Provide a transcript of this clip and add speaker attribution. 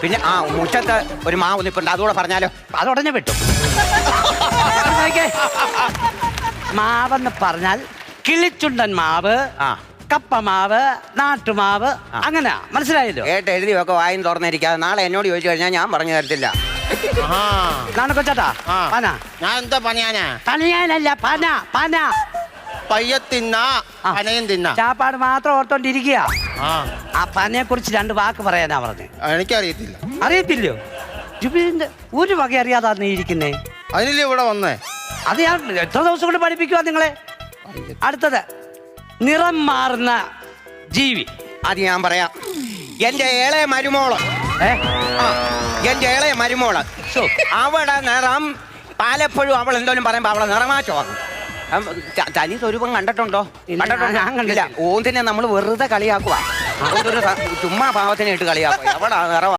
Speaker 1: പിന്നെ മുറ്റത്ത് ഒരു മാവ് നിപ്പുണ്ട്, അതുകൂടെ പറഞ്ഞാലോ?
Speaker 2: അതുടനെ വിട്ടു. മാവെന്ന് പറഞ്ഞാൽ കിളിച്ചുണ്ടൻ മാവ്, കപ്പമാവ്, നാട്ടുമാവ്, അങ്ങനെ മനസ്സിലായല്ലോ.
Speaker 1: കേട്ട് എഴുതിയൊക്കെ വായും തുറന്നിരിക്കാതെ നാളെ എന്നോട് ചോദിച്ചു കഴിഞ്ഞാൽ ഞാൻ പറഞ്ഞു തരത്തില്ല.
Speaker 2: കൊച്ചാട്ടാ പന.
Speaker 3: ഞാൻ എന്താ പണിയാനാ?
Speaker 2: പണിയാനല്ല, പന പന.
Speaker 3: പയ്യ തിന്ന പനയും തിന്ന.
Speaker 2: ചാപ്പാട് മാത്രം ഓർത്തോണ്ടിരിക്കുക. ആ പനയെ കുറിച്ച് 2 വാക്ക് പറയാനാ പറഞ്ഞു.
Speaker 3: എനിക്കറിയത്തില്ല.
Speaker 2: അറിയത്തില്ലയോ? ജുബിലിന്റെ ഒരു വക അറിയാതാ നീ ഇരിക്കുന്നേ.
Speaker 3: അതിനല്ലേ ഇവിടെ വന്നേ?
Speaker 2: അത് ഞാൻ എത്ര ദിവസം കൊണ്ട് പഠിപ്പിക്കുക നിങ്ങളെ. അടുത്തത് നിറം മാറുന്ന ജീവി.
Speaker 1: അത് ഞാൻ പറയാം. എന്റെ ഇളയ മരുമോള്, എന്റെ ഇളയ മരുമോള്, അവളുടെ നിറം പലപ്പോഴും അവൾ എന്തോലും പറയുമ്പോ അവളെ നിറമാറ്റമാക്കും. തനി സ്വരൂപം കണ്ടിട്ടുണ്ടോ? കണ്ടിട്ടില്ല. ഓന്തിനെ നമ്മൾ വെറുതെ കളിയാക്കുക. ചുമ്മാ പാവത്തിനെ ഇട്ട് കളിയാക്കുക. അവളാ നിറം